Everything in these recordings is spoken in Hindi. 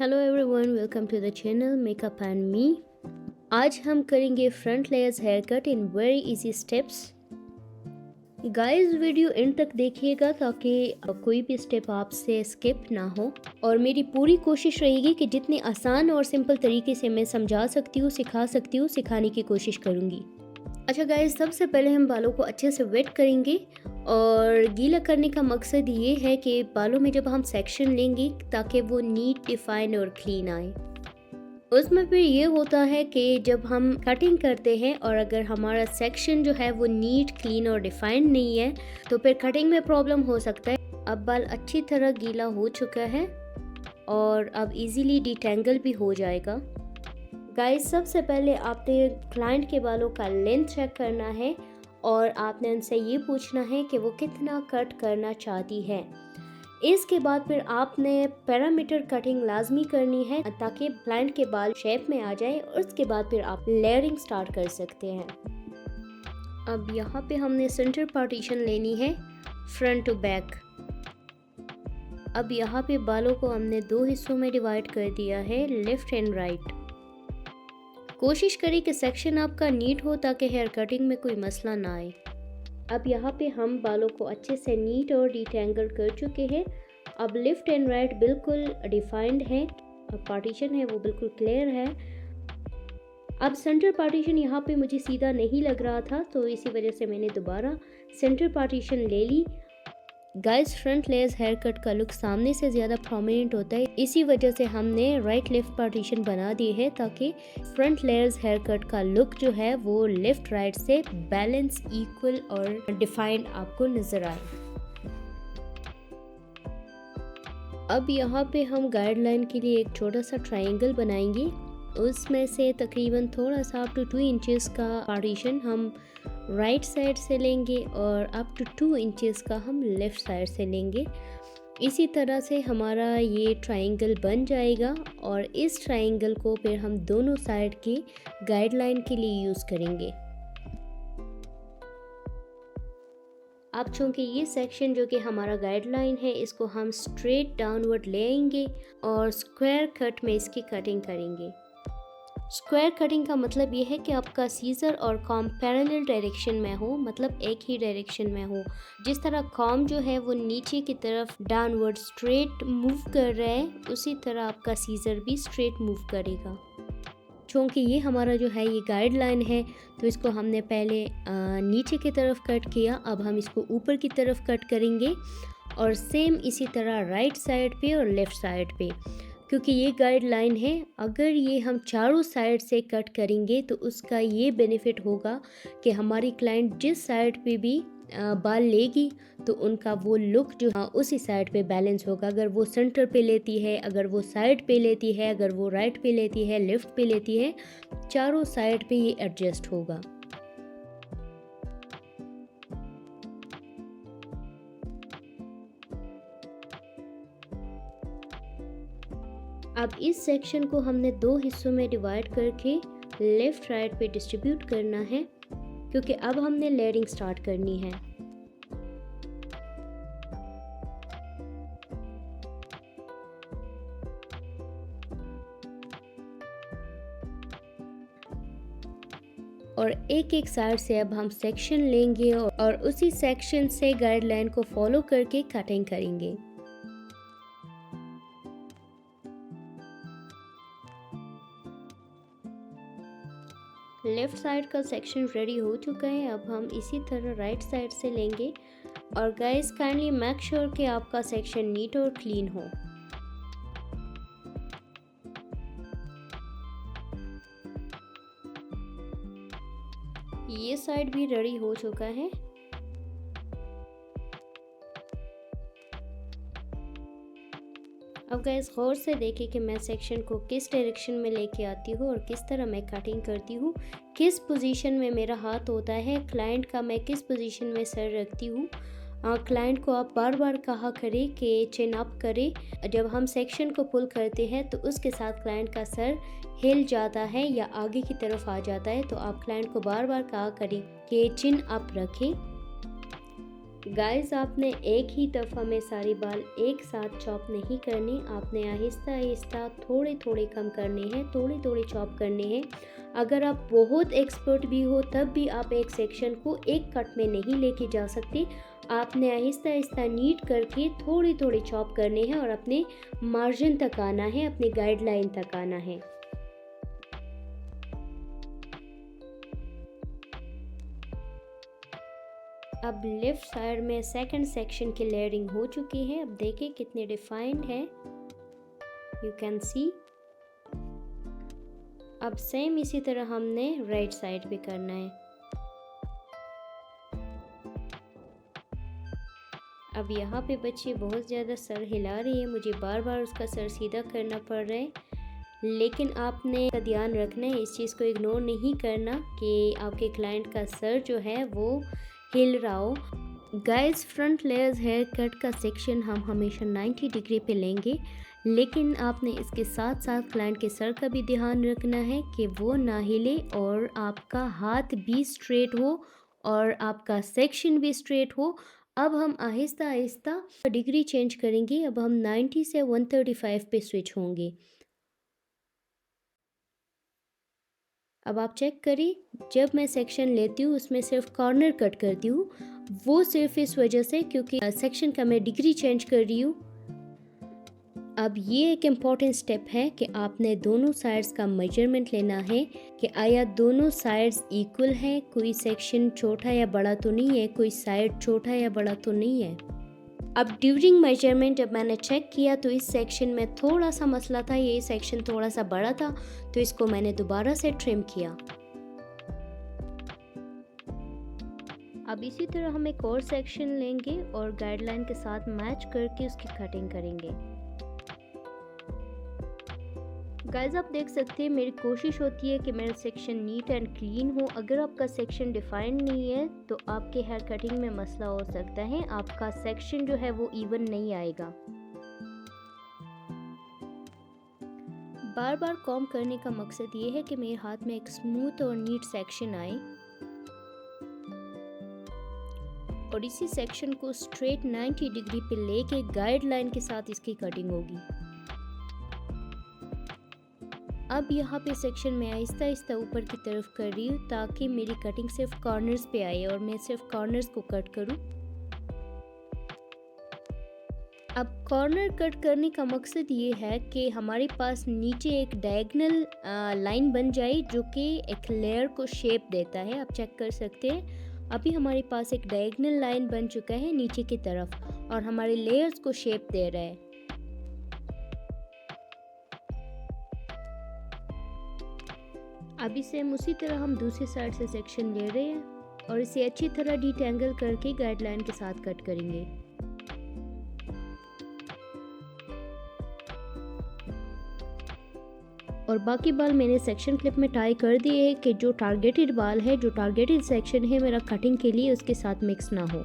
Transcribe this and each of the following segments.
Hello everyone, welcome to the channel makeup and me. आज हम करेंगे front layers hair cut in very easy steps. Guys, video end तक देखिएगा ताकि कोई भी स्टेप आपसे स्किप ना हो। और मेरी पूरी कोशिश रहेगी कि जितनी आसान और सिंपल तरीके से मैं समझा सकती हूँ, सिखा सकती हूँ, सिखाने की कोशिश करूँगी। अच्छा गाइस, सबसे पहले हम बालों को अच्छे से वेट करेंगे और गीला करने का मकसद ये है कि बालों में जब हम सेक्शन लेंगे ताकि वो नीट, डिफाइन और क्लीन आए। उसमें फिर ये होता है कि जब हम कटिंग करते हैं और अगर हमारा सेक्शन जो है वो नीट, क्लीन और डिफाइन नहीं है तो फिर कटिंग में प्रॉब्लम हो सकता है। अब बाल अच्छी तरह गीला हो चुका है और अब इजीली डिटेंगल भी हो जाएगा। गाइस, सबसे पहले आपने क्लाइंट के बालों का लेंथ चेक करना है और आपने उनसे ये पूछना है कि वो कितना कट करना चाहती है। इसके बाद फिर आपने पैरामीटर कटिंग लाजमी करनी है ताकि क्लाइंट के बाल शेप में आ जाए और उसके बाद फिर आप लेयरिंग स्टार्ट कर सकते हैं। अब यहाँ पे हमने सेंटर पार्टीशन लेनी है फ्रंट टू बैक। अब यहाँ पे बालों को हमने दो हिस्सों में डिवाइड कर दिया है, लेफ्ट एंड राइट। कोशिश करें कि सेक्शन आपका नीट हो ताकि हेयर कटिंग में कोई मसला ना आए। अब यहाँ पे हम बालों को अच्छे से नीट और डिटेंगल कर चुके हैं। अब लेफ्ट एंड राइट बिल्कुल डिफाइंड है, अब पार्टीशन है वो बिल्कुल क्लियर है। अब सेंटर पार्टीशन यहाँ पे मुझे सीधा नहीं लग रहा था तो इसी वजह से मैंने दोबारा सेंटर पार्टीशन ले ली। Guys, front layers hair cut का लुक सामने से ज़्यादा प्रोमिनेंट होता है, इसी वजह से हमने राइट लेफ्ट पार्टीशन बना दी है ताकि फ्रंट लेयर्स हेयर कट का लुक जो है वो लेफ्ट राइट से बैलेंस, इक्वल और डिफाइंड आपको नज़र आए। अब यहाँ पे हम गाइडलाइन के लिए एक छोटा सा ट्रायंगल बनाएंगे। उसमें से तकरीबन थोड़ा सा अप टू 2 इंचेस का पार्टीशन हम राइट साइड से लेंगे और अप टू 2 इंचेस का हम लेफ़्ट साइड से लेंगे। इसी तरह से हमारा ये ट्रायंगल बन जाएगा और इस ट्रायंगल को फिर हम दोनों साइड की गाइडलाइन के लिए यूज़ करेंगे। अब चूँकि ये सेक्शन जो कि हमारा गाइडलाइन है, इसको हम स्ट्रेट डाउनवर्ड ले आएंगे और स्क्वायर कट में इसकी कटिंग करेंगे। स्क्वायर कटिंग का मतलब ये है कि आपका सीजर और कॉम पैरेलल डायरेक्शन में हो, मतलब एक ही डायरेक्शन में हो। जिस तरह कॉम जो है वो नीचे की तरफ डाउनवर्ड स्ट्रेट मूव कर रहा है, उसी तरह आपका सीजर भी स्ट्रेट मूव करेगा। चूँकि ये हमारा जो है ये गाइडलाइन है तो इसको हमने पहले नीचे की तरफ कट किया, अब हम इसको ऊपर की तरफ कट करेंगे और सेम इसी तरह राइट साइड पे और लेफ़्ट साइड पे। क्योंकि ये गाइडलाइन है, अगर ये हम चारों साइड से कट करेंगे तो उसका ये बेनिफिट होगा कि हमारी क्लाइंट जिस साइड पे भी बाल लेगी तो उनका वो लुक जो उसी साइड पे बैलेंस होगा। अगर वो सेंटर पे लेती है, अगर वो साइड पे लेती है, अगर वो राइट पे लेती है, लेफ़्ट पे लेती है, चारों साइड पे ये एडजस्ट होगा। अब इस सेक्शन को हमने दो हिस्सों में डिवाइड करके लेफ़्ट राइट पे डिस्ट्रीब्यूट करना है क्योंकि अब हमने लेयरिंग स्टार्ट करनी है। और एक एक साइड से अब हम सेक्शन लेंगे और उसी सेक्शन से गाइडलाइन को फॉलो करके कटिंग करेंगे। लेफ़्ट साइड का सेक्शन रेडी हो चुका है, अब हम इसी तरह राइट साइड से लेंगे। और गाइस, काइंडली मेक श्योर कि आपका सेक्शन नीट और क्लीन हो। ये साइड भी रेडी हो चुका है। अब गाइस, गौर से देखिए कि मैं सेक्शन को किस डायरेक्शन में लेके आती हूँ और किस तरह मैं कटिंग करती हूँ, किस पोजीशन में मेरा हाथ होता है, क्लाइंट का मैं किस पोजीशन में सर रखती हूँ। क्लाइंट को आप बार बार कहा करें कि चिन अप करे। जब हम सेक्शन को पुल करते हैं तो उसके साथ क्लाइंट का सर हिल जाता है या आगे की तरफ आ जाता है, तो आप क्लाइंट को बार बार कहा करें कि चिन अप रखें। गाइस आपने एक ही दफ़ा में सारी बाल एक साथ चॉप नहीं करनी, आपने आहिस्ता आहिस्ता थोड़े थोड़े कम करने हैं, थोड़े थोड़े चॉप करने हैं। अगर आप बहुत एक्सपर्ट भी हो तब भी आप एक सेक्शन को एक कट में नहीं लेके जा सकते। आपने आहिस्ता आहिस्ता नीट करके थोड़े थोड़े चॉप करने हैं और अपने मार्जिन तक आना है, अपने गाइडलाइन तक आना है। अब लेफ्ट साइड में सेकंड सेक्शन की लेयरिंग हो चुकी है। अब देखिए कितने डिफाइंड है, यू कैन सी। अब सेम इसी तरह हमने राइट साइड भी करना है। अब यहाँ पे बच्ची बहुत ज़्यादा सर हिला रही है, मुझे बार बार उसका सर सीधा करना पड़ रहा है, लेकिन आपने का ध्यान रखना है, इस चीज़ को इग्नोर नहीं करना कि आपके क्लाइंट का सर जो है वो हिल रहा हो। Guys front layers hair cut का सेक्शन हम हमेशा 90 डिग्री पे लेंगे, लेकिन आपने इसके साथ साथ क्लाइंट के सर का भी ध्यान रखना है कि वो ना हिले और आपका हाथ भी स्ट्रेट हो और आपका सेक्शन भी स्ट्रेट हो। अब हम आहिस्ता आहिस्ता डिग्री चेंज करेंगे। अब हम 90 से 135 पे स्विच होंगे। अब आप चेक करिए, जब मैं सेक्शन लेती हूँ उसमें सिर्फ कॉर्नर कट करती हूँ, वो सिर्फ इस वजह से क्योंकि सेक्शन का मैं डिग्री चेंज कर रही हूँ। अब ये एक इम्पॉर्टेंट स्टेप है कि आपने दोनों साइड्स का मेजरमेंट लेना है कि आया दोनों साइड्स इक्वल है, कोई सेक्शन छोटा या बड़ा तो नहीं है, कोई साइड छोटा या बड़ा तो नहीं है। अब ड्यूरिंग मेजरमेंट जब मैंने चेक किया तो इस सेक्शन में थोड़ा सा मसला था, ये सेक्शन थोड़ा सा बड़ा था, तो इसको मैंने दोबारा से ट्रिम किया। अब इसी तरह हम एक और सेक्शन लेंगे और गाइडलाइन के साथ मैच करके उसकी कटिंग करेंगे। गाइस आप देख सकते हैं मेरी कोशिश होती है कि मेरा सेक्शन नीट एंड क्लीन हो। अगर आपका सेक्शन डिफाइंड नहीं है तो आपके हेयर कटिंग में मसला हो सकता है, आपका सेक्शन जो है वो इवन नहीं आएगा। बार बार कॉम्ब करने का मकसद ये है कि मेरे हाथ में एक स्मूथ और नीट सेक्शन आए और इसी सेक्शन को स्ट्रेट 90 डिग्री पे लेके गाइडलाइन के साथ इसकी कटिंग होगी। अब यहाँ पे सेक्शन में आहिस्ता आहिस्ता ऊपर की तरफ कर रही हूँ ताकि मेरी कटिंग सिर्फ कॉर्नर्स पे आए और मैं सिर्फ कॉर्नर्स को कट करूँ। अब कॉर्नर कट करने का मकसद ये है कि हमारे पास नीचे एक डायगोनल लाइन बन जाए जो कि एक लेयर को शेप देता है। आप चेक कर सकते हैं अभी हमारे पास एक डायगोनल लाइन बन चुका है नीचे की तरफ और हमारे लेयर्स को शेप दे रहा है। अभी सेम उसी तरह हम दूसरी साइड से सेक्शन ले रहे हैं और इसे अच्छी तरह डिटेंगल करके गाइडलाइन के साथ कट करेंगे। और बाकी बाल मैंने सेक्शन क्लिप में टाई कर दिए है कि जो टारगेटेड बाल है, जो टारगेटेड सेक्शन है मेरा कटिंग के लिए, उसके साथ मिक्स ना हो।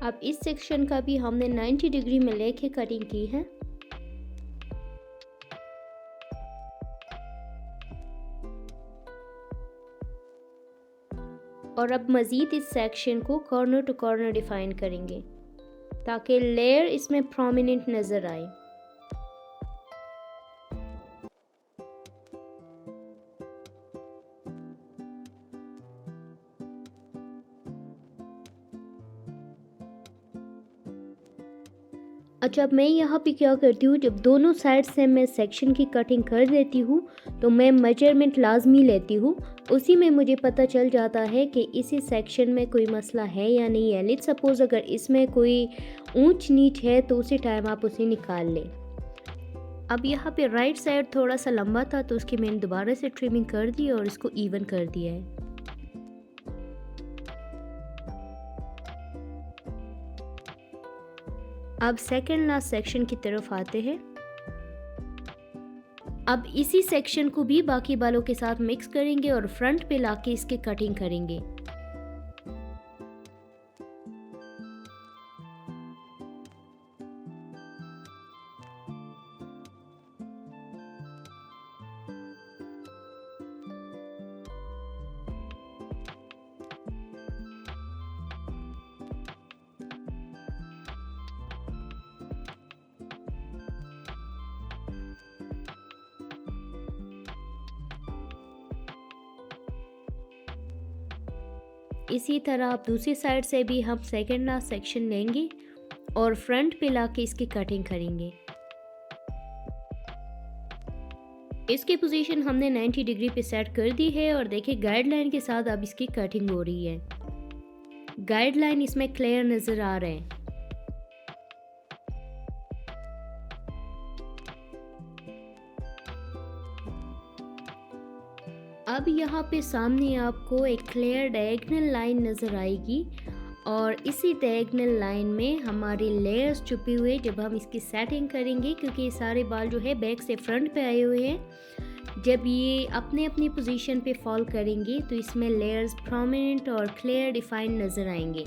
अब इस सेक्शन का भी हमने 90 डिग्री में लेके कटिंग की है। और अब मज़ीद इस सेक्शन को कॉर्नर टू कॉर्नर डिफाइन करेंगे ताकि लेयर इसमें प्रोमिनेंट नज़र आए। अच्छा, अब मैं यहाँ पे क्या करती हूँ, जब दोनों साइड से मैं सेक्शन की कटिंग कर देती हूँ तो मैं मेजरमेंट लाजमी लेती हूँ। उसी में मुझे पता चल जाता है कि इसी सेक्शन में कोई मसला है या नहीं है। लेट्स सपोज अगर इसमें कोई ऊंच नीच है तो उसी टाइम आप उसे निकाल लें। अब यहाँ पे राइट साइड थोड़ा सा लंबा था तो उसकी मैंने दोबारा से ट्रिमिंग कर दी और इसको इवन कर दिया है। अब सेकंड लास्ट सेक्शन की तरफ आते हैं। अब इसी सेक्शन को भी बाकी बालों के साथ मिक्स करेंगे और फ्रंट पे लाके इसकी कटिंग करेंगे। इसी तरह आप दूसरी साइड से भी हम सेकंड लास्ट सेक्शन लेंगे और फ्रंट पे लाके इसकी कटिंग करेंगे। इसकी पोजीशन हमने 90 डिग्री पे सेट कर दी है और देखिए गाइडलाइन के साथ अब इसकी कटिंग हो रही है। गाइडलाइन इसमें क्लियर नज़र आ रहे हैं। अब यहाँ पे सामने आपको एक क्लियर डायगोनल लाइन नज़र आएगी और इसी डायगोनल लाइन में हमारे लेयर्स छुपे हुए जब हम इसकी सेटिंग करेंगे, क्योंकि ये सारे बाल जो है बैक से फ्रंट पे आए हुए हैं, जब ये अपने अपनी पोजीशन पे फॉल करेंगे तो इसमें लेयर्स प्रोमिनेंट और क्लियर डिफाइंड नज़र आएंगे।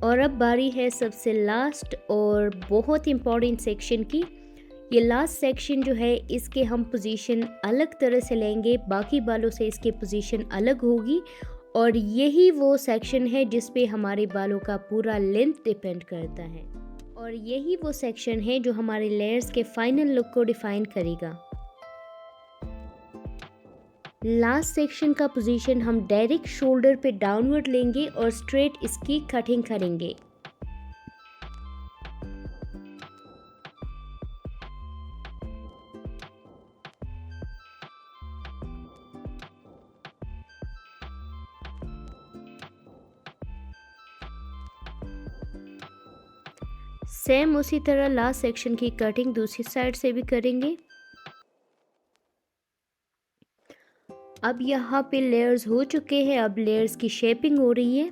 और अब बारी है सबसे लास्ट और बहुत इम्पॉर्टेंट सेक्शन की। ये लास्ट सेक्शन जो है इसके हम पोजीशन अलग तरह से लेंगे, बाकी बालों से इसकी पोजीशन अलग होगी और यही वो सेक्शन है जिस पे हमारे बालों का पूरा लेंथ डिपेंड करता है और यही वो सेक्शन है जो हमारे लेयर्स के फाइनल लुक को डिफाइन करेगा। लास्ट सेक्शन का पोजीशन हम डायरेक्ट शोल्डर पे डाउनवर्ड लेंगे और स्ट्रेट इसकी कटिंग करेंगे। सेम उसी तरह लास्ट सेक्शन की कटिंग दूसरी साइड से भी करेंगे। अब यहाँ पे लेयर्स हो चुके हैं, अब लेयर्स की शेपिंग हो रही है।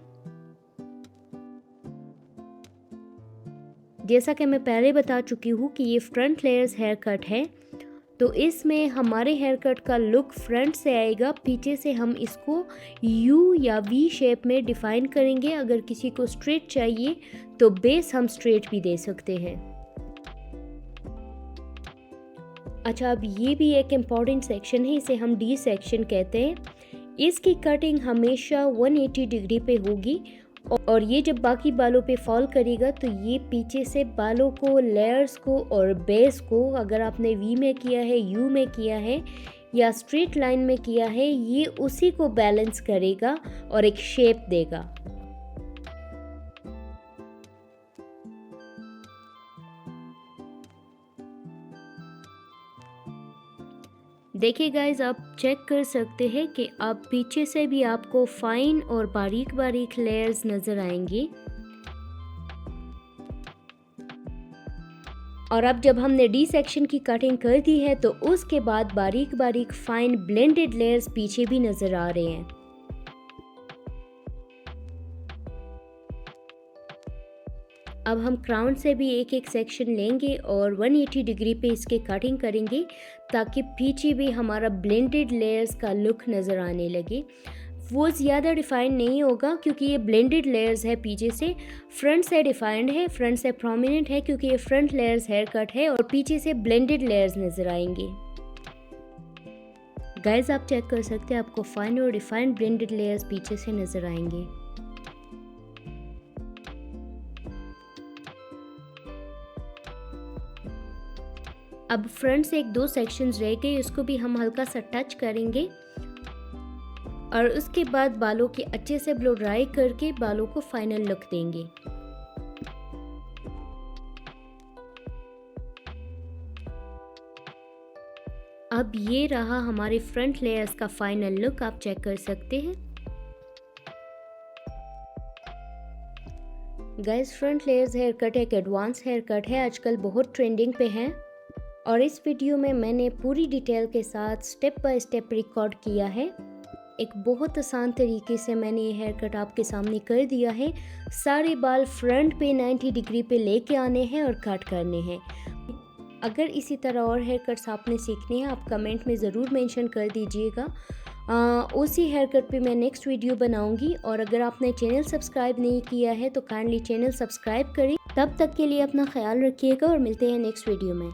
जैसा कि मैं पहले बता चुकी हूँ कि ये फ्रंट लेयर्स हेयर कट है, तो इसमें हमारे हेयर कट का लुक फ्रंट से आएगा, पीछे से हम इसको यू या वी शेप में डिफाइन करेंगे। अगर किसी को स्ट्रेट चाहिए तो बेस हम स्ट्रेट भी दे सकते हैं। अच्छा, अब ये भी एक इम्पॉर्टेंट सेक्शन है, इसे हम डी सेक्शन कहते हैं। इसकी कटिंग हमेशा 180 डिग्री पे होगी और ये जब बाकी बालों पे फॉल करेगा तो ये पीछे से बालों को, लेयर्स को और बेस को, अगर आपने वी में किया है, यू में किया है या स्ट्रेट लाइन में किया है, ये उसी को बैलेंस करेगा और एक शेप देगा। देखिए गाइज, आप चेक कर सकते हैं कि अब पीछे से भी आपको फाइन और बारीक बारीक लेयर्स नज़र आएंगी। और अब जब हमने डी सेक्शन की कटिंग कर दी है तो उसके बाद बारीक बारीक फाइन ब्लेंडेड लेयर्स पीछे भी नज़र आ रहे हैं। अब हम क्राउन से भी एक एक सेक्शन लेंगे और 180 डिग्री पे इसके कटिंग करेंगे ताकि पीछे भी हमारा ब्लेंडेड लेयर्स का लुक नज़र आने लगे। वो ज़्यादा डिफाइन नहीं होगा क्योंकि ये ब्लेंडेड लेयर्स है पीछे से, फ्रंट से डिफाइंड है, फ्रंट से प्रोमिनेंट है क्योंकि ये फ्रंट लेयर्स हेयर कट है और पीछे से ब्लेंडेड लेयर्स नज़र आएंगे। गाइज, आप चेक कर सकते हैं, आपको फाइन और डिफाइंड ब्लेंडेड लेयर्स पीछे से नज़र आएंगे। अब फ्रंट से एक दो सेक्शंस रह गए, उसको भी हम हल्का सा टच करेंगे और उसके बाद बालों के अच्छे से ब्लो ड्राई करके बालों को फाइनल लुक देंगे। अब ये रहा हमारे फ्रंट लेयर्स का फाइनल लुक, आप चेक कर सकते हैं। Guys, front layers hair cut एक एडवांस हेयर कट है, आजकल बहुत ट्रेंडिंग पे है और इस वीडियो में मैंने पूरी डिटेल के साथ स्टेप बाय स्टेप रिकॉर्ड किया है। एक बहुत आसान तरीके से मैंने ये हेयर कट आपके सामने कर दिया है। सारे बाल फ्रंट पे 90 डिग्री पे लेके आने हैं और कट करने हैं। अगर इसी तरह और हेयर कट्स आपने सीखने हैं, आप कमेंट में ज़रूर मेंशन कर दीजिएगा। उसी हेयर कट पे मैं नेक्स्ट वीडियो बनाऊंगी और अगर आपने चैनल सब्सक्राइब नहीं किया है तो काइंडली चैनल सब्सक्राइब करें। तब तक के लिए अपना ख्याल रखिएगा और मिलते हैं नेक्स्ट वीडियो में।